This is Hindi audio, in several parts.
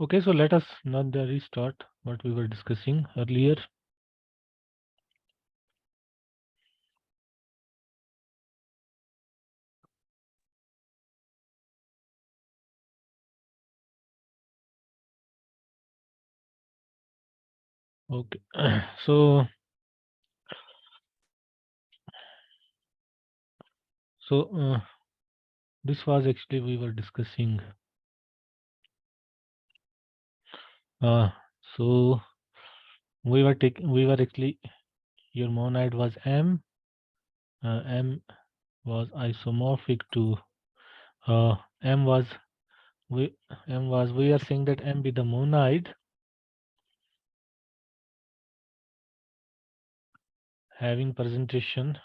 Okay, so let us now restart what we were discussing earlier. Okay, so this was actually we were discussing. So we were actually, your monoid was M. M was isomorphic to M was we are saying that M be the monoid having presentation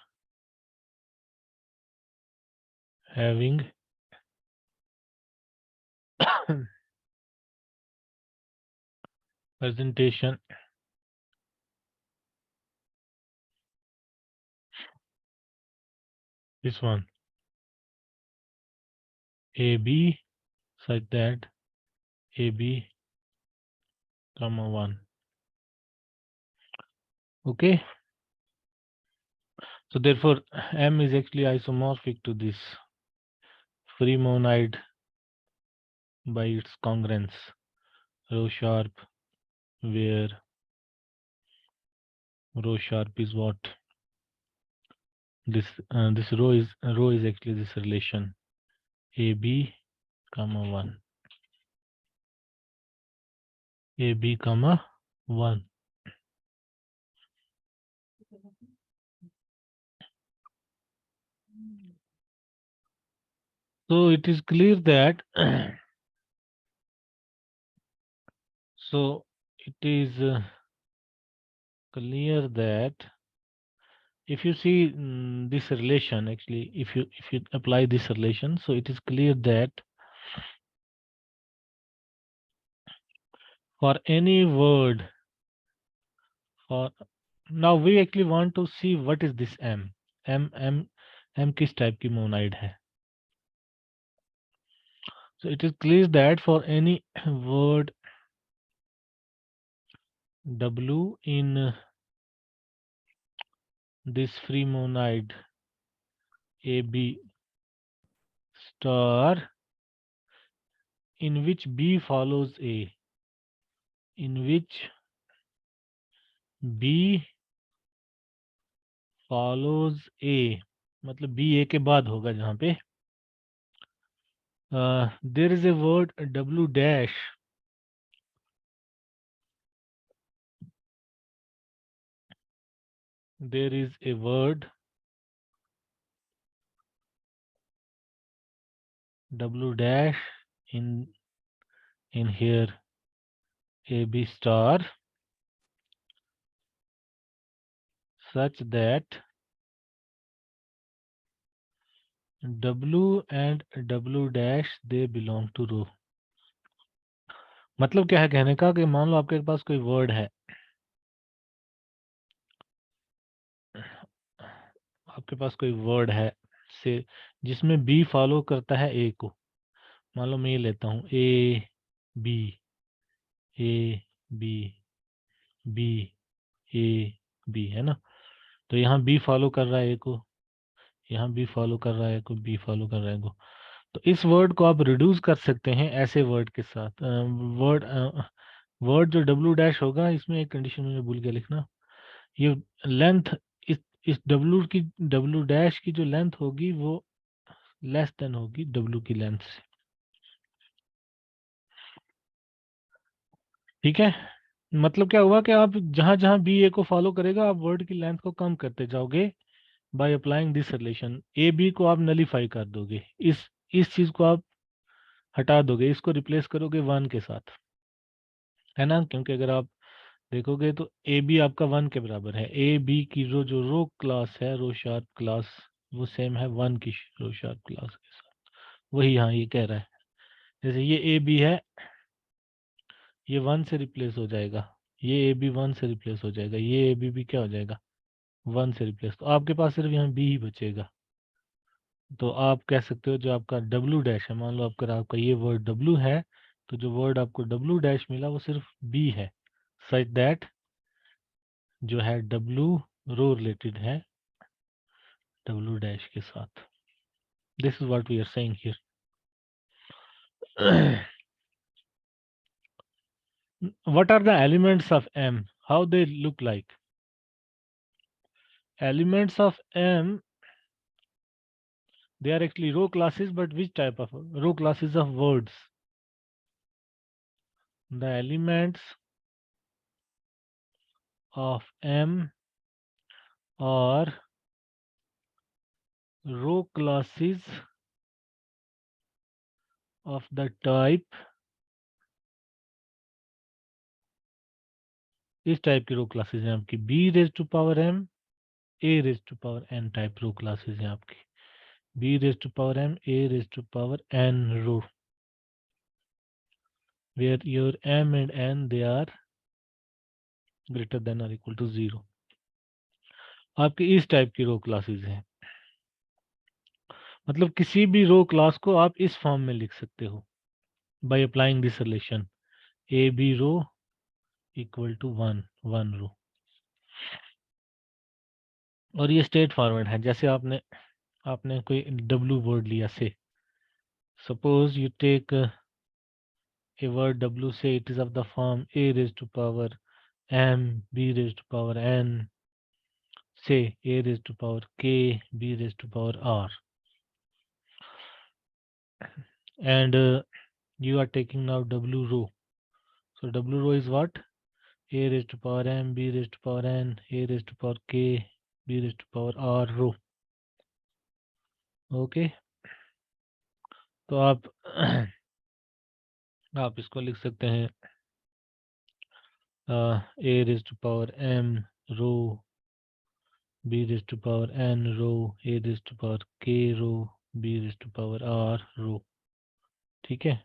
presentation this one AB such that AB comma 1. Okay, so therefore M is actually isomorphic to this free monoid by its congruence rho sharp, where rho sharp is what this rho is actually this relation AB comma 1, AB comma 1. So it is clear that so it is clear that if you see this relation, actually if you apply this relation, so it is clear that for any word, for now we actually want to see what is this M किस टाइप की मोनाइड है. So it is clear that for any word W in this free monoid AB star in which B follows A, in which B follows A, मतलब B A के बाद होगा जहाँ पे there is a word W dash there is a word W dash in here AB star such that W and W dash they belong to row. मतलब क्या है कहने का कि मान लो आपके पास कोई वर्ड है, आपके पास कोई वर्ड है से जिसमें बी फॉलो करता है ए को. मान लो मैं ये लेता हूँ A B B B A B, है ना. तो यहाँ बी फॉलो कर रहा है ए को, यहाँ बी फॉलो कर रहा है को, बी फॉलो कर रहा है को. तो इस वर्ड को आप रिड्यूस कर सकते हैं ऐसे वर्ड के साथ. वर्ड जो डब्ल्यू डैश होगा, इसमें एक कंडीशन मैंने भूल गया लिखना, ये लेंथ इस डब्ल्यू डैश की जो लेंथ होगी वो लेस देन होगी डब्ल्यू की लेंथ से. ठीक है, मतलब क्या हुआ कि आप जहां जहां बी ए को फॉलो करेगा आप वर्ड की लेंथ को कम करते जाओगे by applying this relation. A B को आप नलीफाई कर दोगे, इस चीज को आप हटा दोगे, इसको रिप्लेस करोगे वन के साथ, है ना. क्योंकि अगर आप देखोगे तो ए बी आपका वन के बराबर है. ए बी की जो रो क्लास है, रो शार्प क्लास, वो सेम है वन की रो शार्प क्लास के साथ. वही यहाँ ये कह रहा है. जैसे ये ए बी है, ये वन से रिप्लेस हो जाएगा, ये ए बी वन से रिप्लेस हो जाएगा, ये ए बी भी क्या हो जाएगा वन से रिप्लेस. तो आपके पास सिर्फ यहाँ बी ही बचेगा. तो आप कह सकते हो जो आपका डब्ल्यू डैश है, मान लो आपका ये वर्ड डब्ल्यू है, तो जो वर्ड आपको W डैश मिला वो सिर्फ B है, सच दैट जो है W रो रिलेटेड है W डैश के साथ. This is what we are saying here. What are the elements of M? How they look like? Elements of M, they are actually row classes, but which type of row classes of words? The elements of M are row classes of the type, इस टाइप की रो क्लासेस हैं आपकी b raise to power m a raise to power n type row classes हैं आपकी b raise to power m a raise to power n row, where your m and n they are greater than or equal to 0. आपकी इस टाइप की रो क्लासेस हैं. मतलब किसी भी रो क्लास को आप इस फॉर्म में लिख सकते हो by applying this relation A B rho equal to one rho. और ये स्ट्रेट फॉरवर्ड है. जैसे आपने आपने कोई W वर्ड लिया, say suppose you take a word W, say it is of the form a raised to power m b raised to power n, say a raised to power k b raised to power r, and you are taking now W row. So W row is what? A raised to power m b raised to power n a raised to power k b raised to power r row. Okay, तो आप इसको लिख सकते हैं a raised to power m row b raised to power n row a raised to power k row b raised to power r row. ठीक है.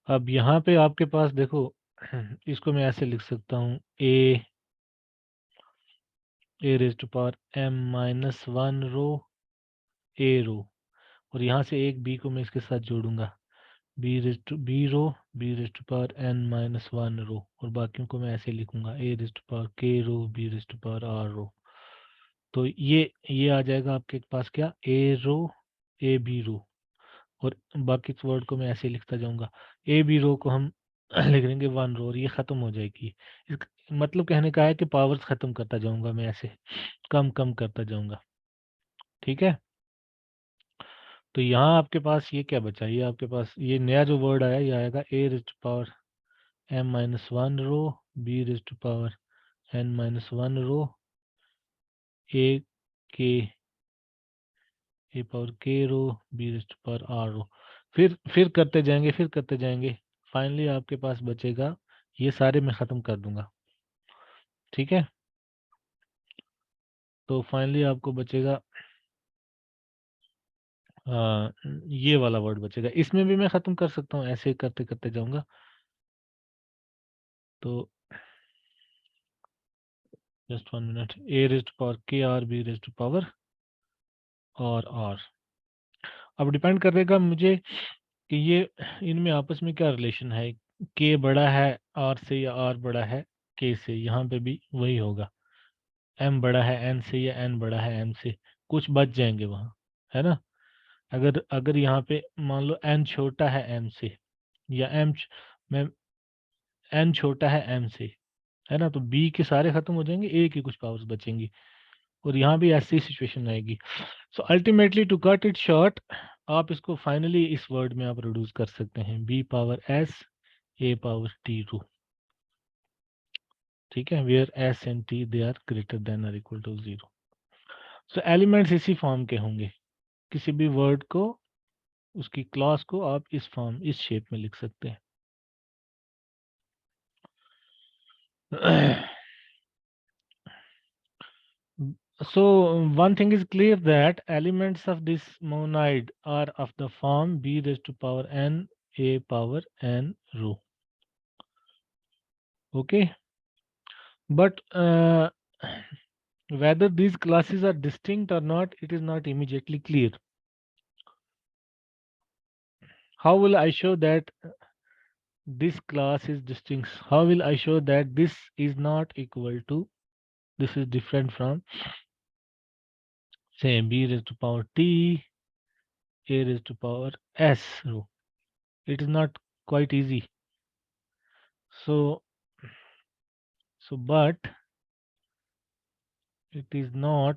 अब यहाँ पे आपके पास देखो, इसको मैं ऐसे लिख सकता हूँ a raised to power m minus 1 rho a रो, और यहाँ से एक b को मैं इसके साथ जोड़ूंगा b raised to b row b raised to power n minus 1 रो, और बाकियों को मैं ऐसे लिखूंगा a raised to power k row b raised to power r रो. तो ये आ जाएगा आपके पास क्या, a रो a b रो, और बाकी इस वर्ड को मैं ऐसे लिखता जाऊंगा. ए बी रो को हम लिख देंगे 1 रो, और ये खत्म हो जाएगी. मतलब कहने का है कि पावर्स खत्म करता जाऊंगा मैं, ऐसे कम कम करता जाऊंगा. ठीक है. तो यहाँ आपके पास ये क्या बचा, ये आपके पास ये नया जो वर्ड आया, ये आएगा A raise to power m minus 1 rho b raise to power n minus 1 rho a के A power K rho B raise to power R rho. फिर करते जाएंगे, फिर करते जाएंगे. फाइनली आपके पास बचेगा, ये सारे मैं खत्म कर दूंगा. ठीक है. तो फाइनली आपको बचेगा ये वाला वर्ड बचेगा. इसमें भी मैं खत्म कर सकता हूँ, ऐसे करते करते जाऊंगा. तो just 1 minute. A raise to power K R B raise to power और आर. अब डिपेंड करेगा मुझे कि ये इनमें आपस में क्या रिलेशन है. के बड़ा है आर से या आर बड़ा है के से, यहाँ पे भी वही होगा. एम बड़ा है एन से या एन बड़ा है एम से, कुछ बच जाएंगे वहाँ, है ना. अगर अगर यहाँ पे मान लो एन छोटा है एम से, या में एन छोटा है एम से, है ना, तो बी के सारे खत्म हो जाएंगे, ए की कुछ पावर्स बचेंगी, और यहाँ भी ऐसी सिचुएशन आएगी. So ultimately to cut it short, आप इसको फाइनली इस वर्ड में आप रिड्यूस कर सकते हैं, B power S A power T row. ठीक है. Where S and T they are greater than और इक्वल टू 0. सो एलिमेंट्स इसी फॉर्म के होंगे. किसी भी वर्ड को, उसकी क्लॉज को आप इस फॉर्म, इस शेप में लिख सकते हैं. So one thing is clear, that elements of this monoid are of the form b raised to power n a power n rho. Okay, but whether these classes are distinct or not, it is not immediately clear. How will I show that this class is distinct. How will I show that this is not equal to, this is different from, say, b raised to power t, a raised to power s row? It is not quite easy. So, but it is not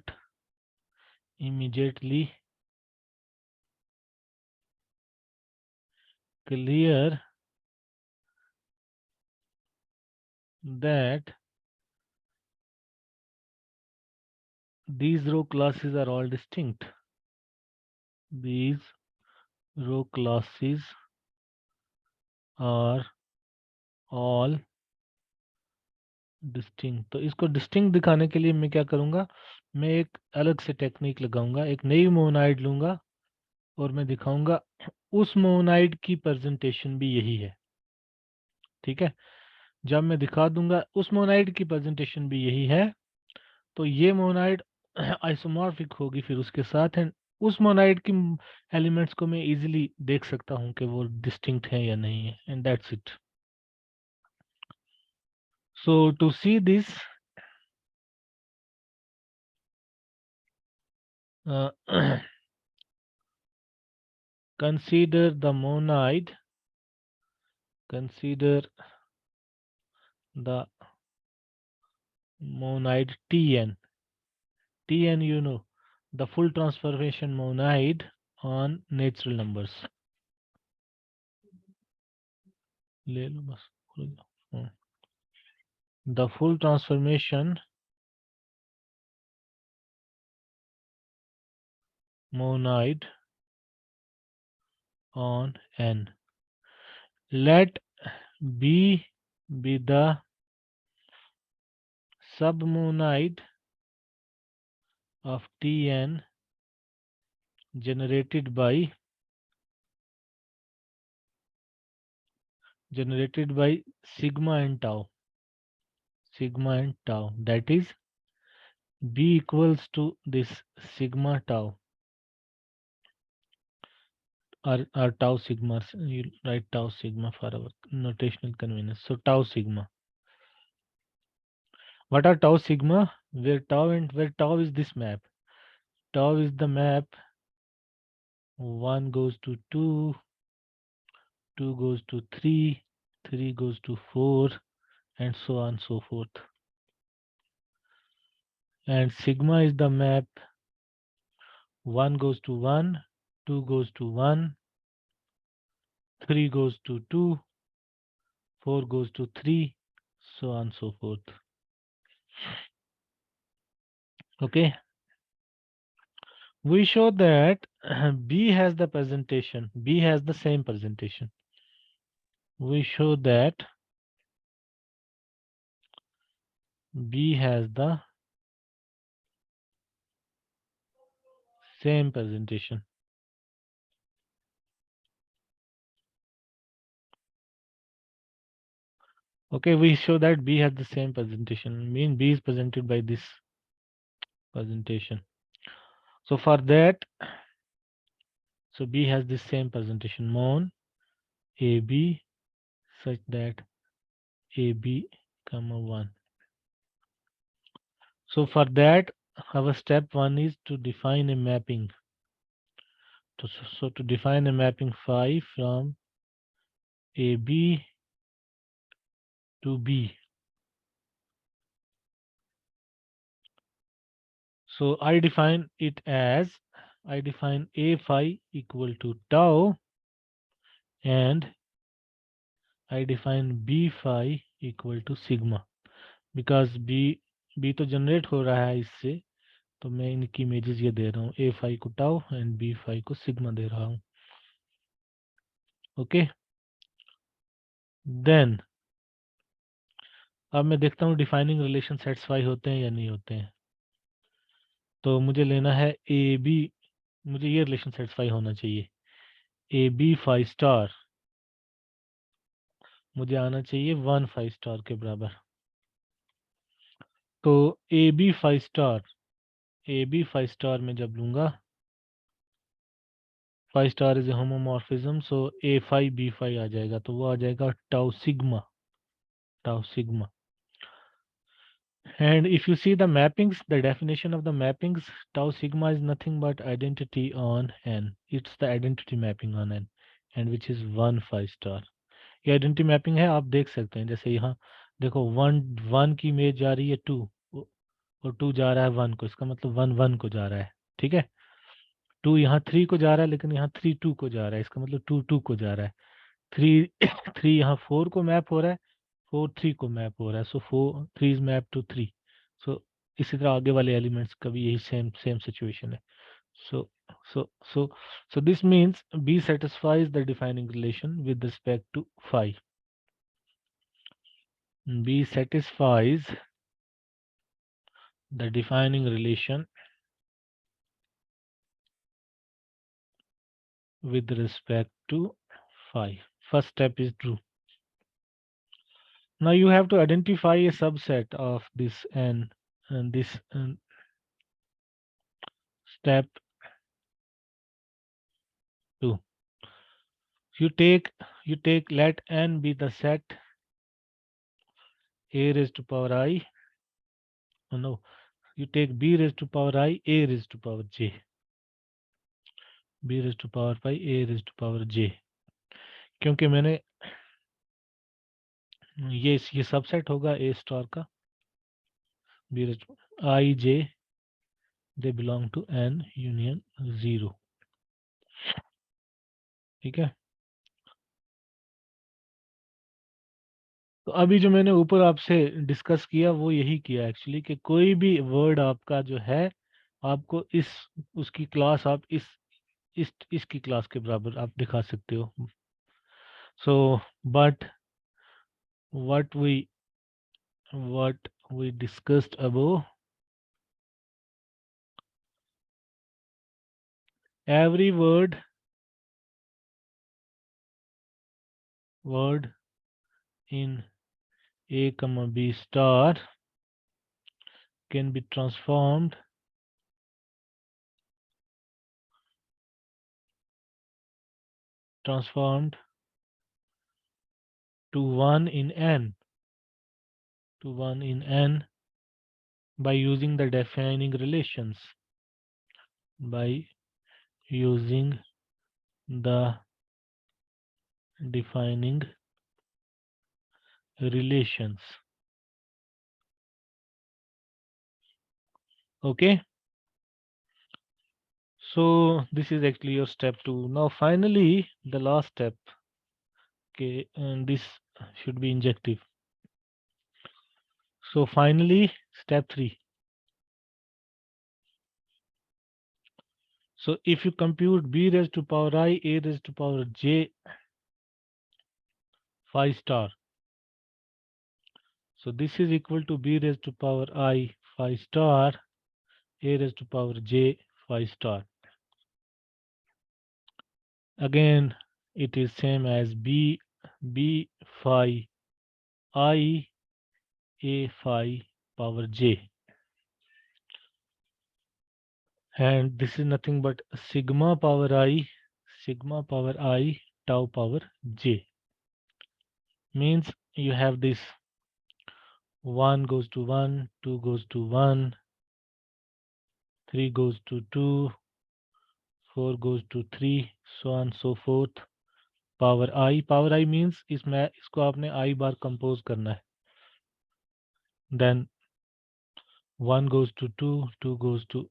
immediately clear that these row classes are all distinct. These row classes are all distinct. तो इसको डिस्टिंक्ट दिखाने के लिए मैं क्या करूंगा, मैं एक अलग से टेक्निक लगाऊंगा, एक नई मोनाइड लूंगा और मैं दिखाऊंगा उस मोनाइड की प्रेजेंटेशन भी यही है। ठीक है, जब मैं दिखा दूंगा उस मोनाइड की प्रेजेंटेशन भी यही है, तो ये मोनाइड आइसोमॉर्फिक होगी फिर उसके साथ, एंड उस मोनाइड की एलिमेंट्स को मैं इजीली देख सकता हूं कि वो डिस्टिंक्ट है या नहीं है, and that's it. So to see this consider the monoid, consider the monoid Tn. Tn, you know, the full transformation monoid on natural numbers. ले लो बस, भूल जाओ। The full transformation monoid on n. Let B be the submonoid of Tn generated by sigma and tau. Sigma and tau. That is, B equals to this sigma tau, or tau sigma. You write tau sigma for our notational convenience. So tau sigma. What are tau sigma? Where tau is this map. Tau is the map 1 goes to 2, 2 goes to 3, 3 goes to 4, and so on and so forth. And sigma is the map 1 goes to 1, 2 goes to 1, 3 goes to 2, 4 goes to 3, so on and so forth. Okay. We show that B has the presentation. B has the same presentation. We show that B has the same presentation. Okay, we show that B has the same presentation. Mean B is presented by this presentation. So for that, so B has the same presentation, mon AB such that AB comma 1. So for that, our step 1 is to define a mapping. So to define a mapping phi from AB to B. So I define it as, I define A phi equal to tau, and I define B phi equal to sigma, because B तो जनरेट हो रहा है इससे, तो मैं इनकी इमेजेस ये दे रहा हूँ, A phi को tau एंड B phi को sigma दे रहा हूँ। ओके, देन अब मैं देखता हूँ डिफाइनिंग रिलेशन सेटिस्फाई होते हैं या नहीं होते हैं। तो मुझे लेना है ए बी, मुझे ये रिलेशन सेटिस्फाई होना चाहिए, ए बी फाइव स्टार मुझे आना चाहिए 1 5 स्टार के बराबर। तो ए बी फाइव स्टार में जब लूंगा five star is a homomorphism, so A five B five आ जाएगा, तो वो आ जाएगा tau sigma, tau sigma. And if you see the mappings, the definition of the mappings, tau sigma is nothing but identity on n. It's the identity mapping on n, and which is 1 5 star. ये आइडेंटिटी मैपिंग है, आप देख सकते हैं. जैसे यहाँ देखो, वन वन की इमेज जा रही है टू, और टू जा रहा है वन को, इसका मतलब वन वन को जा रहा है. ठीक है. टू यहाँ थ्री को जा रहा है, लेकिन यहाँ थ्री टू को जा रहा है, इसका मतलब टू टू को जा रहा है. थ्री थ्री यहाँ फोर को मैप हो रहा है, फोर थ्री को मैप हो रहा है, so four three is map to three. So इसी तरह आगे वाले एलिमेंट्स का भी यही सेम सेम सिचुएशन है. सो so so so this means B satisfies the defining relation with respect to phi. B satisfies the defining relation with respect to phi. First step is true. Now you have to identify a subset of this n, and this step 2. You take let n be the set a raised to power I. Oh no, you take b raised to power I, a raised to power j, b raised to power pi, a raised to power j. क्योंकि मैंने ये सबसेट होगा ए स्टार का, B raised to I j, they belong to n union 0. ठीक है. तो अभी जो मैंने ऊपर आपसे डिस्कस किया वो यही किया एक्चुअली, कि कोई भी वर्ड आपका जो है, आपको इस उसकी क्लास आप इसकी क्लास के बराबर आप दिखा सकते हो. So but what we discussed above, every word in a comma b star can be transformed to 1 in n, by using the defining relations, by using the defining relations. Okay, so this is actually your step 2. Now finally the last step. Okay, and this should be injective. So finally step 3. So if you compute b raised to power I, a raised to power j phi star, so this is equal to b raised to power I phi star, a raised to power j phi star. Again it is same as b phi I, a phi power j, and this is nothing but sigma power I tau power j. Means you have this 1 goes to 1, 2 goes to 1, 3 goes to 2, 4 goes to 3, so on so forth. Power I means इसको आपने I बार कंपोज करना है. Then 1 goes to 2, 2 goes to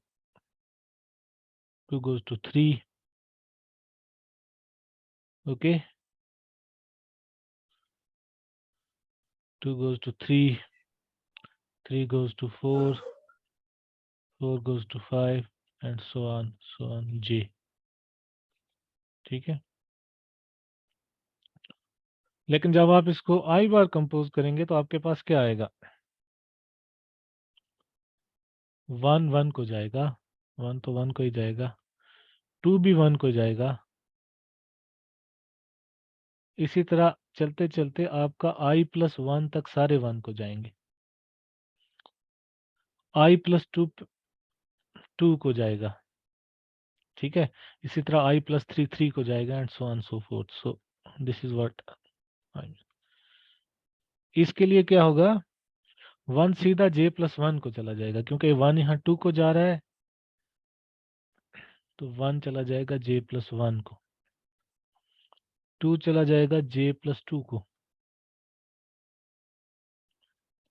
3. Okay, 2 goes to 3, 3 goes to 4, 4 goes to 5, and so on j. ठीक है. लेकिन जब आप इसको I बार कंपोज करेंगे तो आपके पास क्या आएगा? 1 1 को जाएगा, 1 तो 1 को ही जाएगा, 2 भी 1 को जाएगा. इसी तरह चलते चलते आपका I प्लस 1 तक सारे 1 को जाएंगे. I प्लस 2 2 को जाएगा. ठीक है, इसी तरह i प्लस 3 3 को जाएगा and so on so fourth. So this is what इसके लिए क्या होगा, 1 सीधा j प्लस 1 को चला जाएगा, क्योंकि 1 यहाँ 2 को जा रहा है, तो 1 चला जाएगा j प्लस 1 को, 2 चला जाएगा j प्लस 2 को,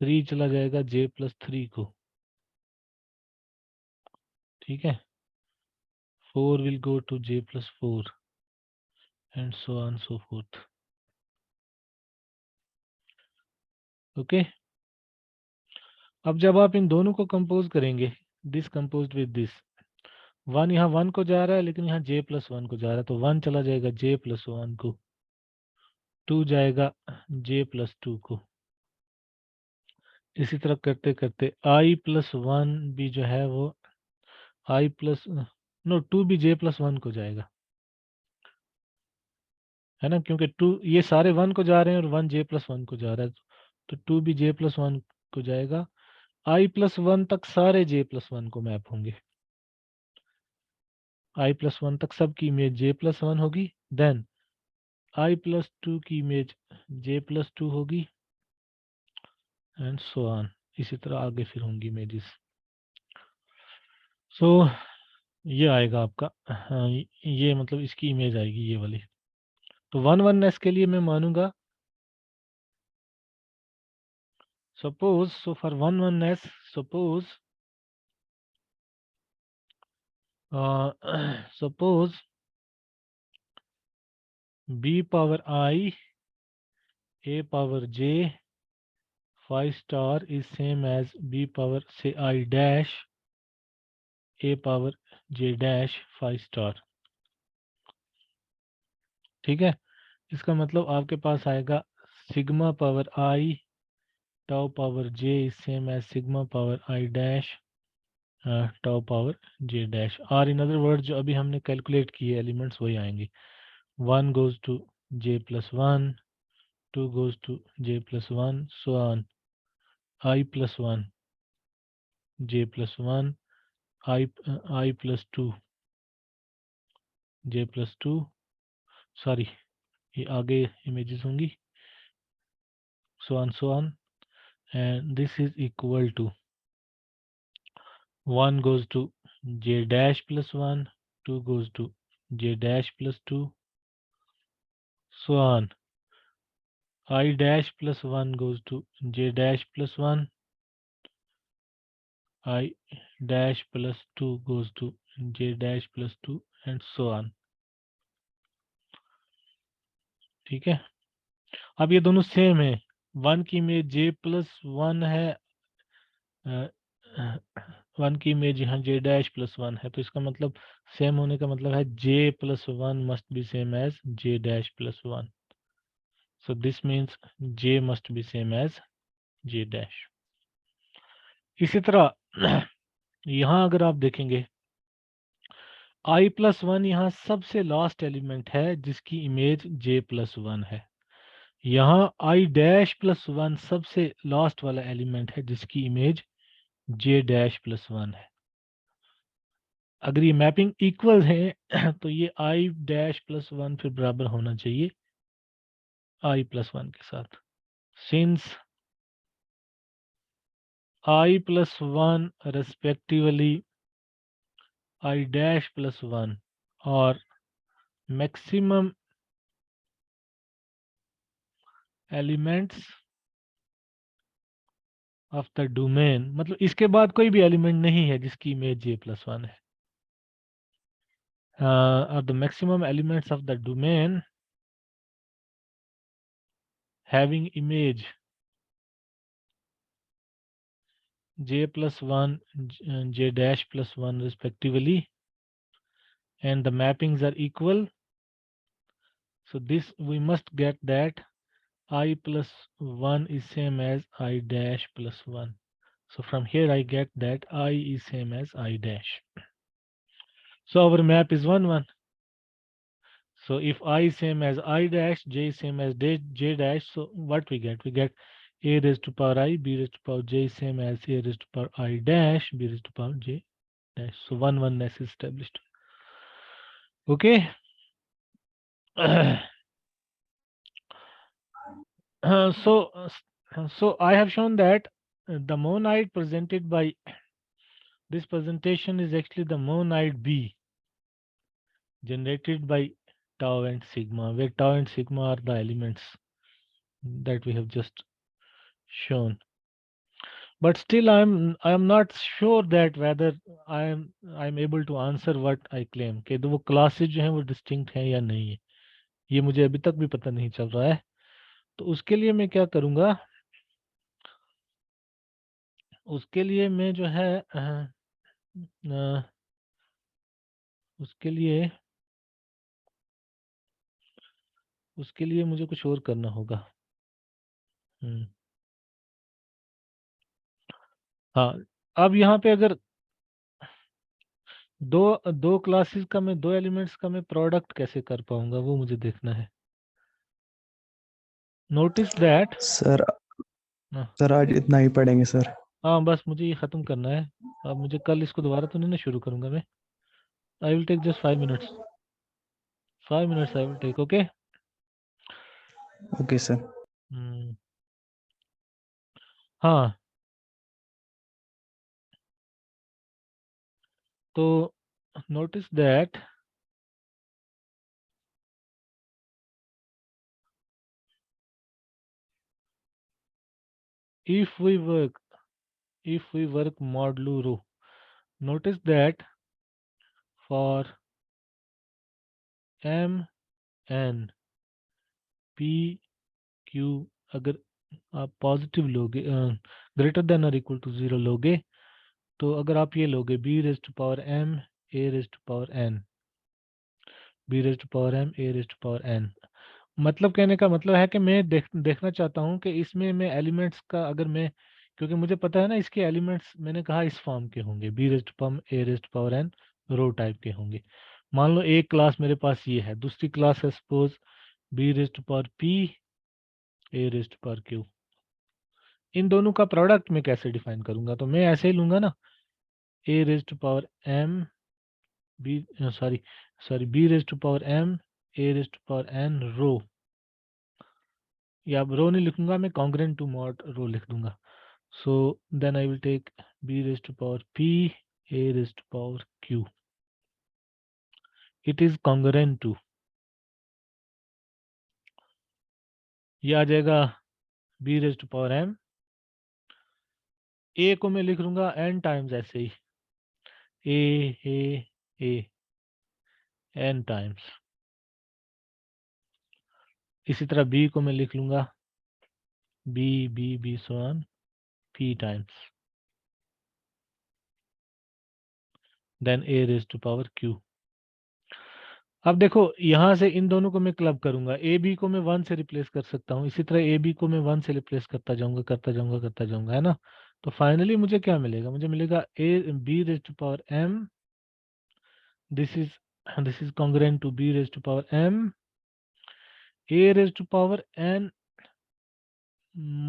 3 चला जाएगा j प्लस 3 को, ठीक है, 4 will go to j plus 4 and so on so forth। Okay, अब जब आप इन दोनों को कंपोज करेंगे, दिस कंपोज्ड विद दिस, 1 यहाँ 1 को जा रहा है लेकिन यहाँ j प्लस 1 को जा रहा है, तो 1 चला जाएगा j प्लस 1 को, 2 जाएगा j प्लस 2 को, इसी तरह करते करते i प्लस 1 भी जो है वो i प्लस नो 2 भी j प्लस 1 को जाएगा, है ना, क्योंकि 2 ये सारे 1 को जा रहे हैं और 1 j प्लस 1 को जा रहा है, तो 2 भी j प्लस 1 को जाएगा। i प्लस 1 तक सारे j प्लस 1 को मैप होंगे, i प्लस 1 तक सब की इमेज j प्लस 1 होगी, देन i प्लस 2 की इमेज j प्लस 2 होगी एंड सो ऑन, इसी तरह आगे फिर होंगी इमेजेस। सो ये आएगा आपका, हाँ ये मतलब इसकी इमेज आएगी ये वाली। तो वन वननेस के लिए मैं मानूंगा, suppose, so for one oneness suppose, suppose b power i a power j 5 star is same as b power say I dash a power j dash 5 star। ठीक है, इसका मतलब आपके पास आएगा sigma power i tau power j is same as sigma power i dash tau power j dash, और इन अदर वर्ड जो अभी हमने कैलकुलेट किए एलिमेंट्स वही आएंगे। 1 goes to j plus 1, 2 goes to j plus 1, so on I plus 1 j plus 1 I plus 2 j plus 2, sorry ये आगे इमेजेस होंगी, so on and this is equal to 1 goes to j dash plus 1, 2 goes to j dash plus 2, so on I dash plus 1 goes to j dash plus 1, I dash plus 2 goes to j dash plus 2 and so on। ठीक है, अब ये दोनों सेम है, 1 की इमेज j प्लस 1 है, 1 की इमेज यहाँ j डैश प्लस 1 है, तो इसका मतलब सेम होने का मतलब है j plus 1 must be same as j dash plus 1, so this means j must be same as j dash. इसी तरह यहाँ अगर आप देखेंगे i प्लस 1 यहाँ सबसे लास्ट एलिमेंट है जिसकी इमेज j प्लस 1 है, यहाँ i डैश प्लस 1 सबसे लास्ट वाला एलिमेंट है जिसकी इमेज j डैश प्लस 1 है। अगर ये मैपिंग इक्वल है तो ये i डैश प्लस 1 फिर बराबर होना चाहिए i प्लस 1 के साथ, since i plus 1 respectively i dash plus 1 और maximum elements of the domain, मतलब इसके बाद कोई भी एलिमेंट नहीं है जिसकी इमेज j प्लस 1 है, और the maximum elements of the domain having image j plus 1 j dash plus 1 respectively and the mappings are equal, so this we must get that I plus 1 is same as I dash plus 1, so from here I get that I is same as I dash, so our map is 1 1, so if I is same as I dash, j is same as j dash, so what we get a raised to power I, b raised to power j is same as a raised to power I dash, b raised to power j dash, so 1 1ness is established। Okay. So I have shown that the monoid presented by this presentation is actually the monoid B generated by tau and sigma, where tau and sigma are the elements that we have just shown. But still I am not sure that whether I am able to answer what I claim कि तो वो क्लासेज जो हैं वो डिस्टिंक्ट हैं या नहीं है, ये मुझे अभी तक भी पता नहीं चल रहा है। तो उसके लिए मैं क्या करूँगा, उसके लिए मैं जो है उसके लिए मुझे कुछ और करना होगा। हाँ, अब यहाँ पे अगर दो दो क्लासेस का मैं, दो एलिमेंट्स का मैं प्रोडक्ट कैसे कर पाऊंगा, वो मुझे देखना है। नोटिस दैट सर सर आज इतना ही पढ़ेंगे सर। हाँ, बस मुझे ये ख़त्म करना है। अब मुझे कल इसको दोबारा तो नहीं ना शुरू करूंगा मैं। I will take just 5 minutes, 5 minutes I will take. Okay. Okay sir. हाँ, तो notice that if we work modulo rho, notice that for m n p q, अगर आप पॉजिटिव लोगे, ग्रेटर देन और इक्वल टू 0 लोगे, तो अगर आप ये लोगे b raise to power m a raise to power n, b raise to power m a raise to power n, मतलब कहने का मतलब है कि मैं देखना चाहता हूँ कि इसमें मैं एलिमेंट्स का, अगर मैं, क्योंकि मुझे पता है ना इसके एलिमेंट्स, मैंने कहा इस फॉर्म के होंगे, B raise to power a raise to power n रो टाइप के होंगे। मान लो एक क्लास मेरे पास ये है, दूसरी क्लास है suppose B raise to power p a raise to power q। इन दोनों का प्रोडक्ट मैं कैसे डिफाइन करूंगा, तो मैं ऐसे ही लूंगा ना, a raise to power m b, sorry b raise to power m a raise to power n रो, या रो नहीं लिखूंगा मैं, कॉन्ग्रेंट टू मॉड रो लिख दूंगा। So then I will take b raise to power p a raise to power q, it is congruent to, ये आ जाएगा b raise to power m, a को मैं लिख लूंगा n टाइम्स ऐसे ही, a n टाइम्स। इसी तरह b को मैं लिख लूंगा b so on p times, then a raise to power q। अब देखो यहाँ से इन दोनों को मैं क्लब करूंगा, ए बी को मैं 1 से रिप्लेस कर सकता हूँ, इसी तरह ए बी को मैं 1 से रिप्लेस करता जाऊंगा करता जाऊंगा करता जाऊंगा, है ना। तो फाइनली मुझे क्या मिलेगा, मुझे मिलेगा A B raise to power m, this is congruent to b raise to power m a raise to power n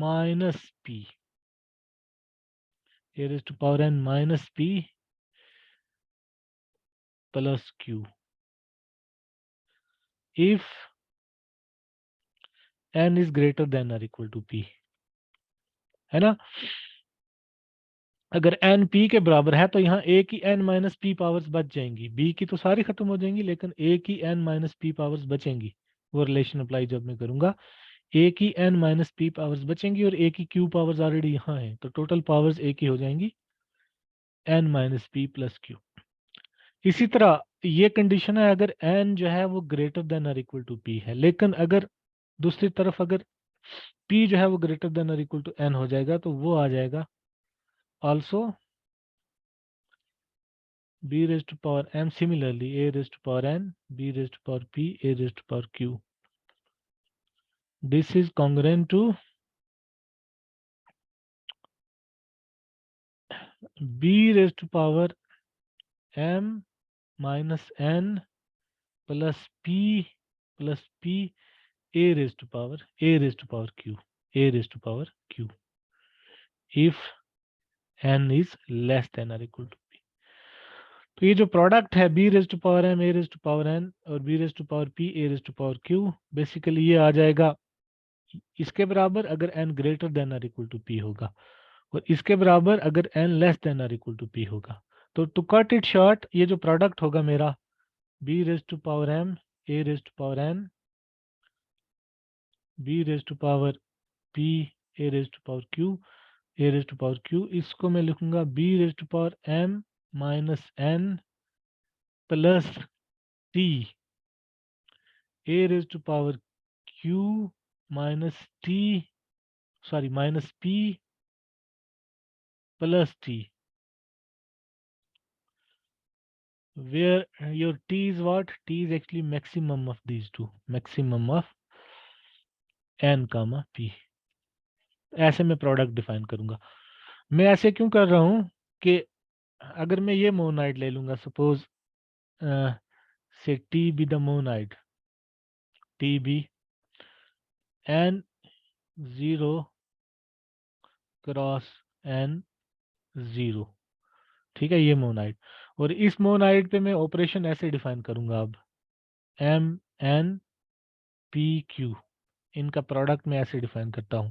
minus p, a raise to power n minus p plus q if n is greater than or equal to p, है ना। अगर n p के बराबर है तो यहाँ a की n माइनस पी पावर्स बच जाएंगी, b की तो सारी खत्म हो जाएंगी, लेकिन a की n माइनस पी पावर्स बचेंगी। वो रिलेशन अप्लाई जब मैं करूंगा, a की n माइनस पी पावर्स बचेंगी और a की q पावर्स ऑलरेडी यहाँ है, तो टोटल पावर्स a की हो जाएंगी n minus P plus q। इसी तरह ये कंडीशन है अगर n जो है वो ग्रेटर देन और इक्वल टू p है, लेकिन अगर दूसरी तरफ अगर p जो है वो ग्रेटर देन और इक्वल टू n हो जाएगा, तो वो आ जाएगा also b raised to power m, similarly a raised to power n, b raised to power p, a raised to power q. This is congruent to b raised to power m minus n plus p a raised to power q, a raised to power q, if n is less than or equal to p। तो ये जो प्रोडक्ट है B raise to power M A raise to power N और B raise to power P A raise to power Q, basically ये आ जाएगा इसके बराबर अगर N greater than or equal to P होगा, और इसके बराबर अगर N less than or equal to P होगा। तो टू कट इट शॉर्ट, ये जो प्रोडक्ट होगा मेरा B raise to power M A raise to power N B raise to power P A raise to power Q A raise to power Q, इसको मैं लिखूंगा B raise to power M minus N plus T A raise to power Q minus T, sorry minus P plus t, where your t is what? T is actually maximum of these two, maximum of n comma p। ऐसे मैं प्रोडक्ट डिफाइन करूंगा। मैं ऐसे क्यों कर रहा हूं कि अगर मैं ये मोनाइड ले लूंगा, suppose say T be the monoid, T be N zero cross N zero, ठीक है, ये मोनाइड। और इस मोनाइड पे मैं ऑपरेशन ऐसे डिफाइन करूंगा अब, एम एन पी क्यू, इनका प्रोडक्ट मैं ऐसे डिफाइन करता हूं।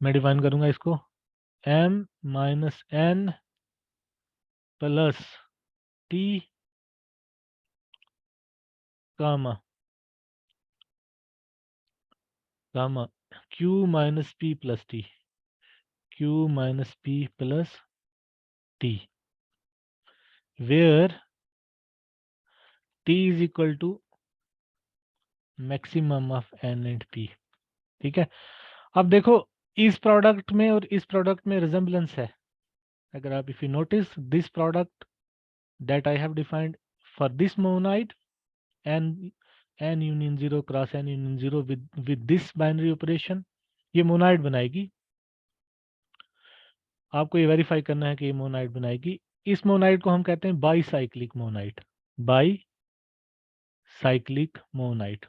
मैं डिफाइन करूंगा इसको m minus N plus T comma comma q minus P plus T, q minus P plus T, where t is equal to maximum of n and p। ठीक है, अब देखो इस प्रोडक्ट में और इस प्रोडक्ट में रिजेम्बलेंस है। अगर आप if you notice this product that I have defined for this monoid n union 0 cross n union 0 with this binary operation, ये मोनाइड बनाएगी। आपको ये वेरीफाई करना है कि ये मोनाइड बनाएगी। इस मोनाइड को हम कहते हैं by cyclic monoid, by cyclic monoid.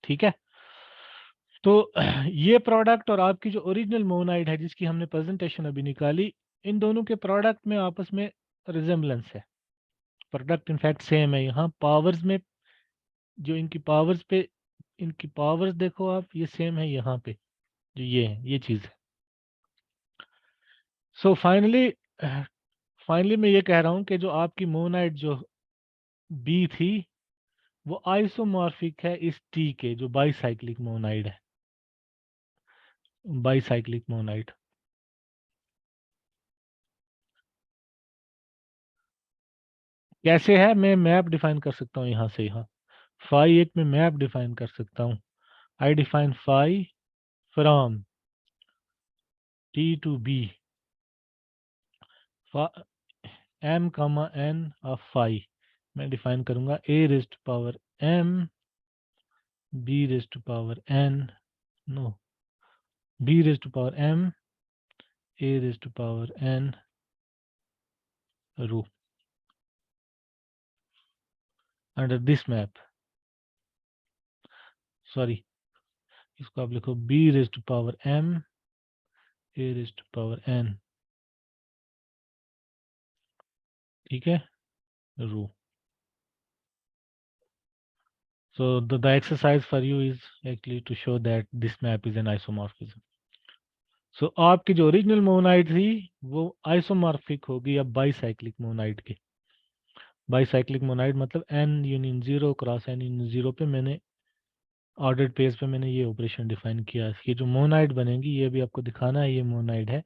ठीक है, तो ये प्रोडक्ट और आपकी जो ओरिजिनल मोनाइड है जिसकी हमने प्रेजेंटेशन अभी निकाली, इन दोनों के प्रोडक्ट में आपस में रिजेम्बलेंस है। प्रोडक्ट इनफैक्ट सेम है। यहाँ पावर्स में जो इनकी पावर्स पे, इनकी पावर्स देखो आप, ये सेम है यहाँ पे, जो ये है ये चीज है। सो फाइनली मैं ये कह रहा हूँ कि जो आपकी मोनाइड जो बी थी वो आइसोमॉर्फिक है इस टी के, जो बाईसाइक्लिक मोनाइड है, बाईसाइक्लिक मोनाइड। कैसे है, मैं मैप डिफाइन कर सकता हूँ यहाँ से यहाँ, फाई एक में मैप डिफाइन कर सकता हूँ। I define phi from T to B M comma N of phi, मैं डिफाइन करूंगा A raise to power M B raise to power N, no, B raise to power M A raise to power N rho under this map. Sorry, इसको आप लिखो B raise to power M A raise to power N, ठीक है, रो। So the exercise for you is actually to show that this map is an isomorphism. So आपकी जो ओरिजिनल मोनाइड थी वो आइसोमॉर्फिक होगी अब बाईसाइक्लिक मोनाइड के। बाईसाइक्लिक मोनाइड मतलब n union 0 cross n union 0 पे मैंने ऑर्डर्ड पेज पे मैंने ये ऑपरेशन डिफाइन किया। ये जो मोनाइड बनेगी ये भी आपको दिखाना है, ये मोनाइड है,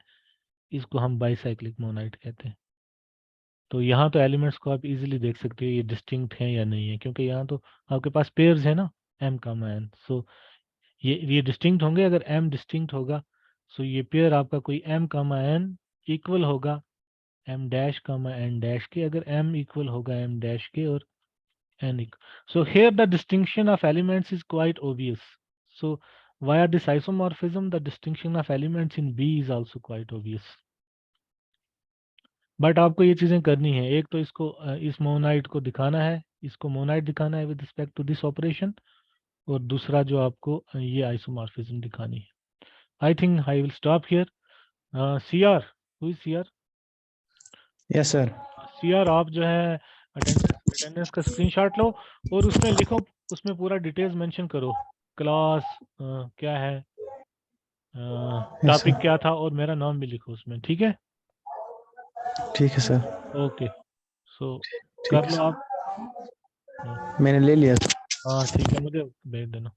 इसको हम बाईसाइक्लिक मोनाइड कहते हैं। तो यहाँ तो एलिमेंट्स को आप इजीली देख सकते हो ये डिस्टिंक्ट हैं या नहीं है, क्योंकि यहाँ तो आपके पास पेयर्स है ना, m कामा n। सो ये डिस्टिंक्ट होंगे। अगर m डिस्टिंक्ट होगा सो ये पेयर आपका कोई m कामा n इक्वल होगा m डैश कामा n डैश के, अगर m इक्वल होगा m डैश के और n equal. So here the distinction of elements is quite obvious. So via this isomorphism the distinction of elements in B is also quite obvious. But आपको ये चीजें करनी है, एक तो इसको इस मोनाइट को दिखाना है, इसको मोनाइट दिखाना है with respect to this operation, और दूसरा जो आपको ये आइसोमॉर्फिज्म दिखानी है। I think I will stop here. CR, who is CR? Yes sir. CR आप जो है अटेंडेंस अटेंडेंस का स्क्रीनशॉट लो और उसमें लिखो, उसमें पूरा डिटेल्स मेंशन करो, क्लास क्या है, यस टॉपिक सर। क्या था, और मेरा नाम भी लिखो उसमें, ठीक है। ठीक है सर। ओके, सो ठीक कर है लो आप। सर, मैंने ले लिया। हाँ ठीक है, मुझे भेज देना।